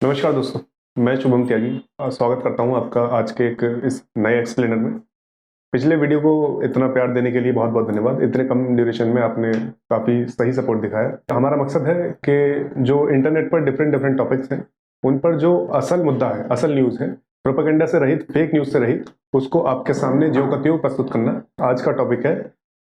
नमस्कार दोस्तों, मैं शुभम त्यागी स्वागत करता हूं आपका आज के एक इस नए एक्सप्लेनर में। पिछले वीडियो को इतना प्यार देने के लिए बहुत बहुत धन्यवाद। इतने कम ड्यूरेशन में आपने काफ़ी सही सपोर्ट दिखाया। हमारा मकसद है कि जो इंटरनेट पर डिफरेंट डिफरेंट टॉपिक्स हैं उन पर जो असल मुद्दा है, असल न्यूज़ है, प्रोपेगेंडा से रहित, फेक न्यूज़ से रहित, उसको आपके सामने ज्यों का त्यों प्रस्तुत करना आज का टॉपिक है।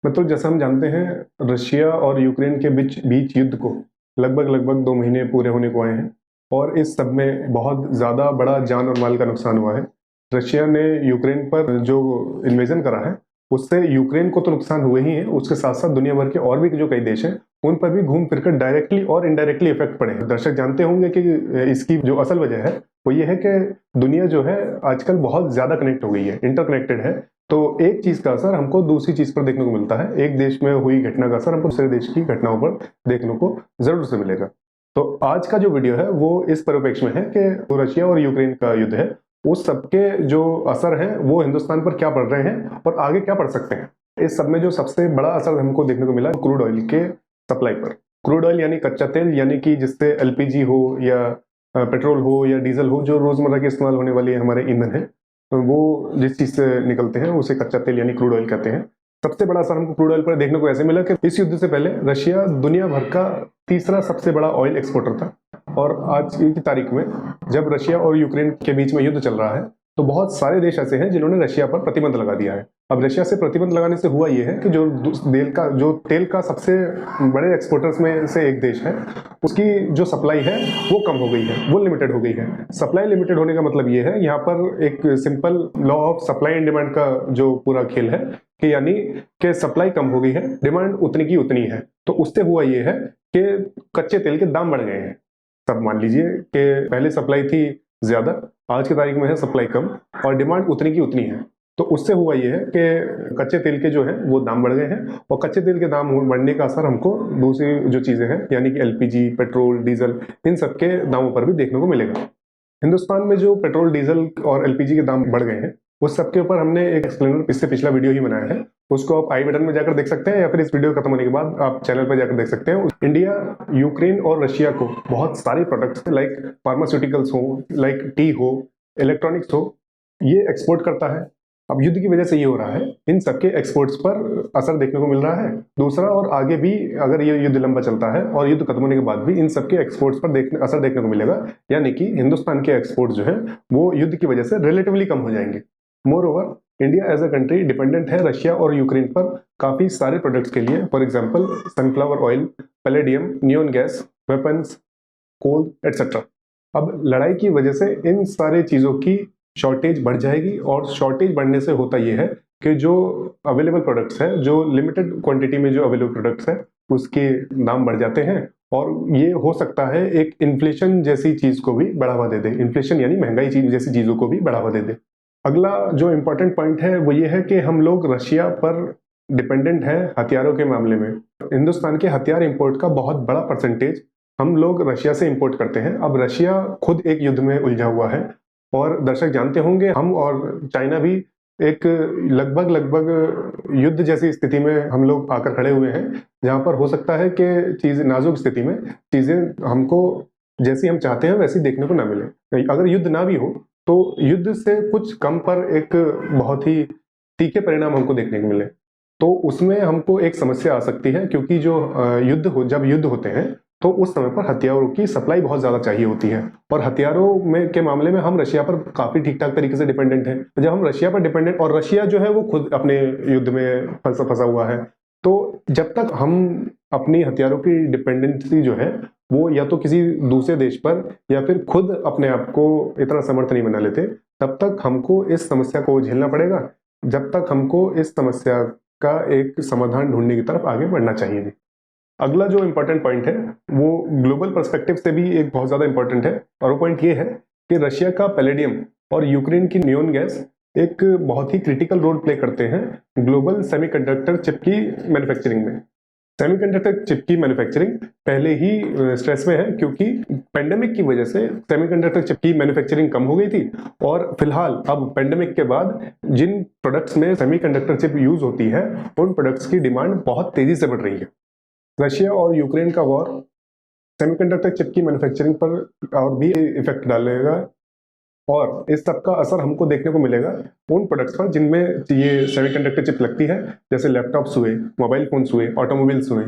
मतलब जैसा हम जानते हैं, रशिया और यूक्रेन के बीच युद्ध को लगभग 2 महीने पूरे होने को आए हैं और इस सब में बहुत ज़्यादा बड़ा जान और माल का नुकसान हुआ है। रशिया ने यूक्रेन पर जो इन्वेजन करा है उससे यूक्रेन को तो नुकसान हुए ही है, उसके साथ साथ दुनिया भर के और भी जो कई देश हैं उन पर भी घूम फिरकर डायरेक्टली और इनडायरेक्टली इफेक्ट पड़े हैं। दर्शक जानते होंगे कि इसकी जो असल वजह है वो ये है कि दुनिया जो है आजकल बहुत ज़्यादा कनेक्ट हो गई है, इंटरकनेक्टेड है। तो एक चीज़ का असर हमको दूसरी चीज़ पर देखने को मिलता है, एक देश में हुई घटना का असर हमको दूसरे देश की घटनाओं पर देखने को ज़रूर से मिलेगा। तो आज का जो वीडियो है वो इस परिप्रेक्ष्य में है कि रशिया और यूक्रेन का युद्ध है, उस सबके जो असर हैं वो हिंदुस्तान पर क्या पड़ रहे हैं और आगे क्या पड़ सकते हैं। इस सब में जो सबसे बड़ा असर हमको देखने को मिला क्रूड ऑयल के सप्लाई पर। क्रूड ऑयल यानी कच्चा तेल, यानी कि जिससे एलपीजी हो या पेट्रोल हो या डीजल हो, जो रोजमर्रा के इस्तेमाल होने वाले हमारे ईंधन है, तो वो जिस चीज से निकलते हैं उसे कच्चा तेल यानी क्रूड ऑयल कहते हैं। सबसे बड़ा असर हमको क्रूड ऑयल पर देखने को ऐसे मिला कि इस युद्ध से पहले रशिया दुनिया भर का तीसरा सबसे बड़ा ऑयल एक्सपोर्टर था और आज की तारीख में जब रशिया और यूक्रेन के बीच में युद्ध चल रहा है तो बहुत सारे देश ऐसे हैं जिन्होंने रशिया पर प्रतिबंध लगा दिया है। अब रशिया से प्रतिबंध लगाने से हुआ ये है कि जो तेल का सबसे बड़े एक्सपोर्टर्स में से एक देश है, उसकी जो सप्लाई है वो कम हो गई है, वो लिमिटेड हो गई है। सप्लाई लिमिटेड होने का मतलब ये है, यहाँ पर एक simple law of supply and demand का जो पूरा खेल है कि यानी कि सप्लाई कम हो गई है, डिमांड उतनी की उतनी है। तो उससे हुआ ये है कि कच्चे तेल के दाम बढ़ गए हैं। सब मान लीजिए कि पहले सप्लाई थी ज्यादा, आज की तारीख में है सप्लाई कम और डिमांड उतनी की उतनी है। तो उससे हुआ ये है कि कच्चे तेल के जो है वो दाम बढ़ गए हैं और कच्चे तेल के दाम बढ़ने का असर हमको दूसरी जो चीजें हैं यानी कि एलपीजी, पेट्रोल, डीजल, इन सब के दामों पर भी देखने को मिलेगा। हिंदुस्तान में जो पेट्रोल, डीजल और एलपीजी के दाम बढ़ गए हैं उस सबके ऊपर हमने एक एक्सप्लेनर इससे पिछला वीडियो ही बनाया है, उसको आप आई बटन में जाकर देख सकते हैं या फिर इस वीडियो खत्म होने के बाद आप चैनल पर जाकर देख सकते हैं। इंडिया, यूक्रेन और रशिया को बहुत सारे प्रोडक्ट्स लाइक फार्मास्यूटिकल्स हो, लाइक टी हो, इलेक्ट्रॉनिक्स हो, ये एक्सपोर्ट करता है। अब युद्ध की वजह से ये हो रहा है, इन सबके एक्सपोर्ट्स पर असर देखने को मिल रहा है। दूसरा, और आगे भी अगर ये युद्ध लंबा चलता है और युद्ध खत्म होने के बाद भी इन सबके एक्सपोर्ट्स पर असर देखने को मिलेगा, यानी कि हिंदुस्तान के एक्सपोर्ट जो है वो युद्ध की वजह से रिलेटिवली कम हो जाएंगे। Moreover, India as a country dependent है रशिया और यूक्रेन पर काफी सारे प्रोडक्ट्स के लिए। For example sunflower oil, palladium, neon gas, weapons, coal etcetera. अब लड़ाई की वजह से इन सारे चीजों की शॉर्टेज बढ़ जाएगी और शॉर्टेज बढ़ने से होता यह है कि जो अवेलेबल प्रोडक्ट्स है, जो लिमिटेड क्वांटिटी में जो अवेलेबल प्रोडक्ट्स है उसके दाम बढ़ जाते हैं और ये हो सकता है एक इन्फ्लेशन जैसी चीज को भी बढ़ावा दे दे। इन्फ्लेशन यानी महंगाई चीज जैसी चीजों को भी बढ़ावा दे दे। अगला जो इम्पोर्टेंट पॉइंट है वो ये है कि हम लोग रशिया पर डिपेंडेंट है हथियारों के मामले में। हिंदुस्तान के हथियार इंपोर्ट का बहुत बड़ा परसेंटेज हम लोग रशिया से इंपोर्ट करते हैं। अब रशिया खुद एक युद्ध में उलझा हुआ है और दर्शक जानते होंगे हम और चाइना भी एक लगभग युद्ध जैसी स्थिति में हम लोग आकर खड़े हुए हैं, जहां पर हो सकता है कि चीज नाजुक स्थिति में चीजें हमको जैसी हम चाहते हैं वैसी देखने को ना मिले। अगर युद्ध ना भी हो तो युद्ध से कुछ कम पर एक बहुत ही तीखे परिणाम हमको देखने को मिले, तो उसमें हमको एक समस्या आ सकती है। क्योंकि जो जब युद्ध होते हैं तो उस समय पर हथियारों की सप्लाई बहुत ज्यादा चाहिए होती है और हथियारों में के मामले में हम रशिया पर काफी ठीक ठाक तरीके से डिपेंडेंट हैं। जब हम रशिया पर डिपेंडेंट, और रशिया जो है वो खुद अपने युद्ध में फंसा हुआ है, तो जब तक हम अपनी हथियारों की डिपेंडेंसी जो है वो या तो किसी दूसरे देश पर या फिर खुद अपने आप को इतना समर्थ नहीं बना लेते, तब तक हमको इस समस्या को झेलना पड़ेगा, जब तक हमको इस समस्या का एक समाधान ढूंढने की तरफ आगे बढ़ना चाहिए। अगला जो इंपॉर्टेंट पॉइंट है वो ग्लोबल पर्सपेक्टिव से भी एक बहुत ज्यादा इंपॉर्टेंट है और वो पॉइंट ये है कि रशिया का पैलेडियम और यूक्रेन की नियोन गैस एक बहुत ही क्रिटिकल रोल प्ले करते हैं ग्लोबल सेमीकंडक्टर चिप की मैन्युफैक्चरिंग में। सेमीकंडक्टर चिप की मैन्युफैक्चरिंग पहले ही स्ट्रेस में है क्योंकि पेंडेमिक की वजह से सेमीकंडक्टर चिप की मैन्युफैक्चरिंग कम हो गई थी और फिलहाल अब पेंडेमिक के बाद जिन प्रोडक्ट्स में सेमीकंडक्टर चिप यूज होती है उन प्रोडक्ट्स की डिमांड बहुत तेजी से बढ़ रही है। रशिया और यूक्रेन का वॉर सेमीकंडक्टर चिप की मैन्युफैक्चरिंग पर और भी इफेक्ट डालेगा, और इस सब का असर हमको देखने को मिलेगा उन प्रोडक्ट्स पर जिनमें ये सेमीकंडक्टर चिप लगती है, जैसे लैपटॉप्स हुए, मोबाइल फोन्स हुए, ऑटोमोबाइल्स हुए।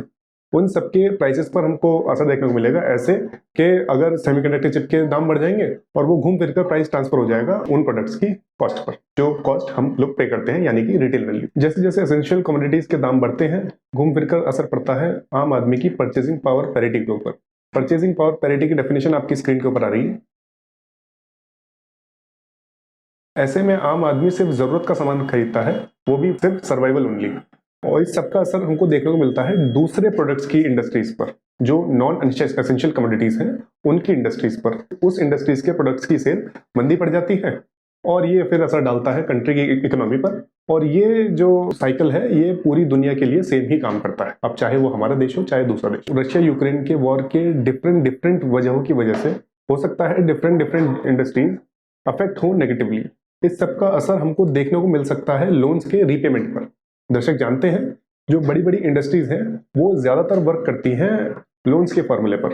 उन सबके प्राइसेस पर हमको असर देखने को मिलेगा, ऐसे कि अगर सेमीकंडक्टर चिप के दाम बढ़ जाएंगे और वो घूम फिर कर प्राइस ट्रांसफर हो जाएगा उन प्रोडक्ट्स की कॉस्ट पर, जो कॉस्ट हम लोग पे करते हैं, यानी कि रिटेल वैल्यू। जैसे जैसे एसेंशियल कमोडिटीज के दाम बढ़ते हैं, घूम फिर कर असर पड़ता है आम आदमी की परचेसिंग पावर पैरिटी के ऊपर। परचेसिंग पावर पैरिटी की डेफिनेशन आपकी स्क्रीन के ऊपर आ रही है। ऐसे में आम आदमी सिर्फ जरूरत का सामान खरीदता है, वो भी सिर्फ सर्वाइवल ओनली, और इस सबका असर हमको देखने को मिलता है दूसरे प्रोडक्ट्स की इंडस्ट्रीज पर, जो नॉन एसेंशियल कमोडिटीज हैं उनकी इंडस्ट्रीज पर। उस इंडस्ट्रीज के प्रोडक्ट्स की सेल मंदी पड़ जाती है, और ये फिर असर डालता है कंट्री की इकोनॉमी पर। और ये जो साइकिल है ये पूरी दुनिया के लिए सेम ही काम करता है, अब चाहे वो हमारा देश हो चाहे दूसरा देश। रशिया यूक्रेन के वॉर के डिफरेंट वजहों की वजह से हो सकता है डिफरेंट इंडस्ट्रीज अफेक्ट हो नेगेटिवली। इस सब का असर हमको देखने को मिल सकता है लोन्स के रीपेमेंट पर। दर्शक जानते हैं जो बड़ी बड़ी इंडस्ट्रीज हैं वो ज्यादातर वर्क करती हैं लोन्स के फॉर्मूले पर।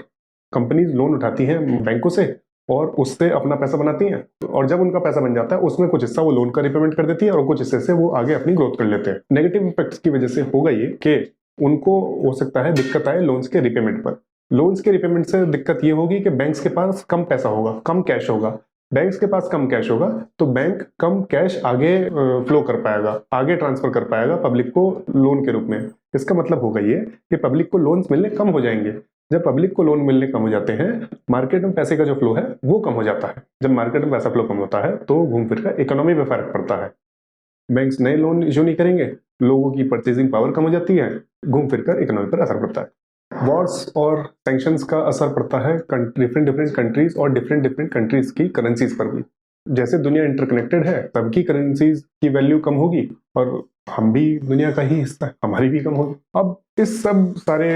कंपनीज लोन उठाती हैं बैंकों से और उससे अपना पैसा बनाती हैं, और जब उनका पैसा बन जाता है उसमें कुछ हिस्सा वो लोन का रिपेमेंट कर देती है और कुछ हिस्से से वो आगे अपनी ग्रोथ कर लेते हैं। नेगेटिव इफेक्ट्स की वजह से होगा ये कि उनको हो सकता है दिक्कत आए लोन्स के रिपेमेंट पर। लोन्स के रिपेमेंट से दिक्कत ये होगी कि बैंक्स के पास कम पैसा होगा, कम कैश होगा। बैंक्स के पास कम कैश होगा तो बैंक कम कैश आगे फ्लो कर पाएगा, आगे ट्रांसफर कर पाएगा पब्लिक को लोन के रूप में। इसका मतलब होगा ये कि पब्लिक को लोन्स मिलने कम हो जाएंगे। जब पब्लिक को लोन मिलने कम हो जाते हैं, मार्केट में पैसे का जो फ्लो है वो कम हो जाता है। जब मार्केट में पैसा फ्लो कम होता है तो घूम फिर कर इकोनॉमी पे फर्क पड़ता है। बैंक्स नए लोन इशू नहीं करेंगे, लोगों की परचेजिंग पावर कम हो जाती है, घूम फिर कर इकोनॉमी पर असर पड़ता है। वॉर्स और सैंक्शंस का असर पड़ता है डिफरेंट कंट्रीज और डिफरेंट कंट्रीज की करेंसीज पर भी। जैसे दुनिया इंटरकनेक्टेड है, सबकी करेंसीज की वैल्यू कम होगी, और हम भी दुनिया का ही हिस्सा है, हमारी भी कम होगी। अब इस सब सारे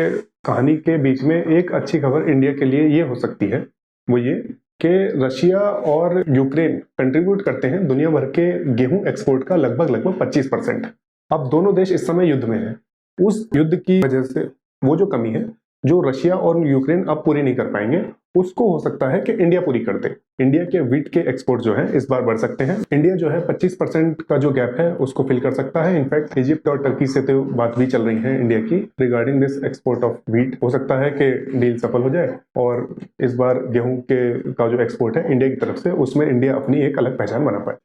कहानी के बीच में एक अच्छी खबर इंडिया के लिए ये हो सकती है, वो ये कि रशिया और यूक्रेन कंट्रीब्यूट करते हैं दुनिया भर के गेहूं एक्सपोर्ट का लगभग 25%। अब दोनों देश इस समय युद्ध में हैं। उस युद्ध की वजह से वो जो कमी है जो रशिया और यूक्रेन अब पूरी नहीं कर पाएंगे, उसको हो सकता है कि इंडिया पूरी कर दे। इंडिया के व्हीट के एक्सपोर्ट जो है इस बार बढ़ सकते हैं। इंडिया जो है 25% का जो गैप है उसको फिल कर सकता है। इनफैक्ट इजिप्ट और टर्की से तो बात भी चल रही है इंडिया की regarding this export of wheat. हो सकता है कि डील सफल हो जाए और इस बार गेहूं के का जो एक्सपोर्ट है इंडिया की तरफ से, उसमें इंडिया अपनी एक अलग पहचान बना पाए।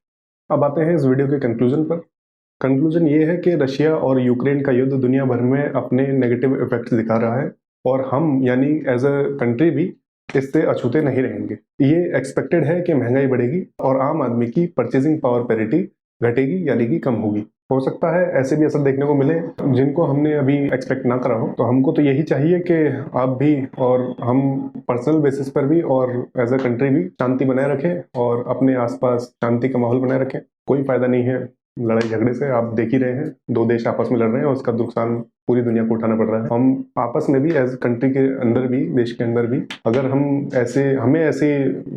अब आते हैं इस वीडियो के कंक्लूजन पर। कंक्लूजन ये है कि रशिया और यूक्रेन का युद्ध दुनिया भर में अपने नेगेटिव इफेक्ट्स दिखा रहा है, और हम यानी एज अ कंट्री भी इससे अछूते नहीं रहेंगे। ये एक्सपेक्टेड है कि महंगाई बढ़ेगी और आम आदमी की परचेजिंग पावर पैरिटी घटेगी, यानी कि कम होगी। हो सकता है ऐसे भी असर देखने को मिले जिनको हमने अभी एक्सपेक्ट ना करा हो। तो हमको तो यही चाहिए कि आप भी और हम पर्सनल बेसिस पर भी और एज अ कंट्री भी शांति बनाए रखें और अपने आसपास शांति का माहौल बनाए रखें। कोई फायदा नहीं है लड़ाई झगड़े से। आप देख ही रहे हैं दो देश आपस में लड़ रहे हैं और उसका नुकसान पूरी दुनिया को उठाना पड़ रहा है। हम आपस में भी एज कंट्री के अंदर भी, देश के अंदर भी, अगर हमें ऐसी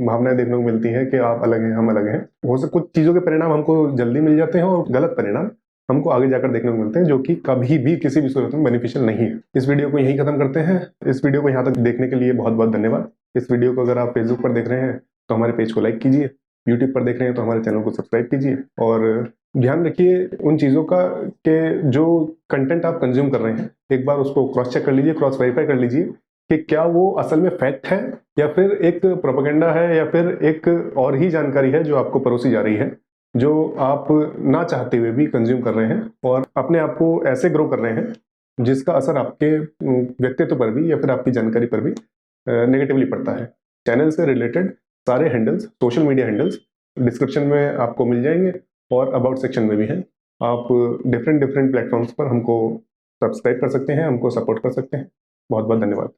भावनाएं देखने को मिलती है कि आप अलग हैं हम अलग हैं, हो सकता कुछ चीजों के परिणाम हमको जल्दी मिल जाते हैं और गलत परिणाम हमको आगे जाकर देखने को मिलते हैं, जो कि कभी भी किसी भी सूरत में बेनिफिशियल नहीं है। इस वीडियो को यहीं खत्म करते हैं। इस वीडियो को यहाँ तक देखने के लिए बहुत बहुत धन्यवाद। इस वीडियो को अगर आप फेसबुक पर देख रहे हैं तो हमारे पेज को लाइक कीजिए, यूट्यूब पर देख रहे हैं तो हमारे चैनल को सब्सक्राइब कीजिए, और ध्यान रखिए उन चीज़ों का कि जो कंटेंट आप कंज्यूम कर रहे हैं एक बार उसको क्रॉस चेक कर लीजिए, क्रॉस वेरीफाई कर लीजिए कि क्या वो असल में फैक्ट है या फिर एक प्रोपेगेंडा है या फिर एक और ही जानकारी है जो आपको परोसी जा रही है, जो आप ना चाहते हुए भी कंज्यूम कर रहे हैं और अपने आप को ऐसे ग्रो कर रहे हैं जिसका असर आपके व्यक्तित्व पर भी या फिर आपकी जानकारी पर भी नेगेटिवली पड़ता है। चैनल से रिलेटेड सारे handles, social media handles description में आपको मिल जाएंगे और अबाउट सेक्शन में भी है। आप डिफरेंट प्लेटफॉर्म्स पर हमको सब्सक्राइब कर सकते हैं, हमको सपोर्ट कर सकते हैं। बहुत बहुत धन्यवाद।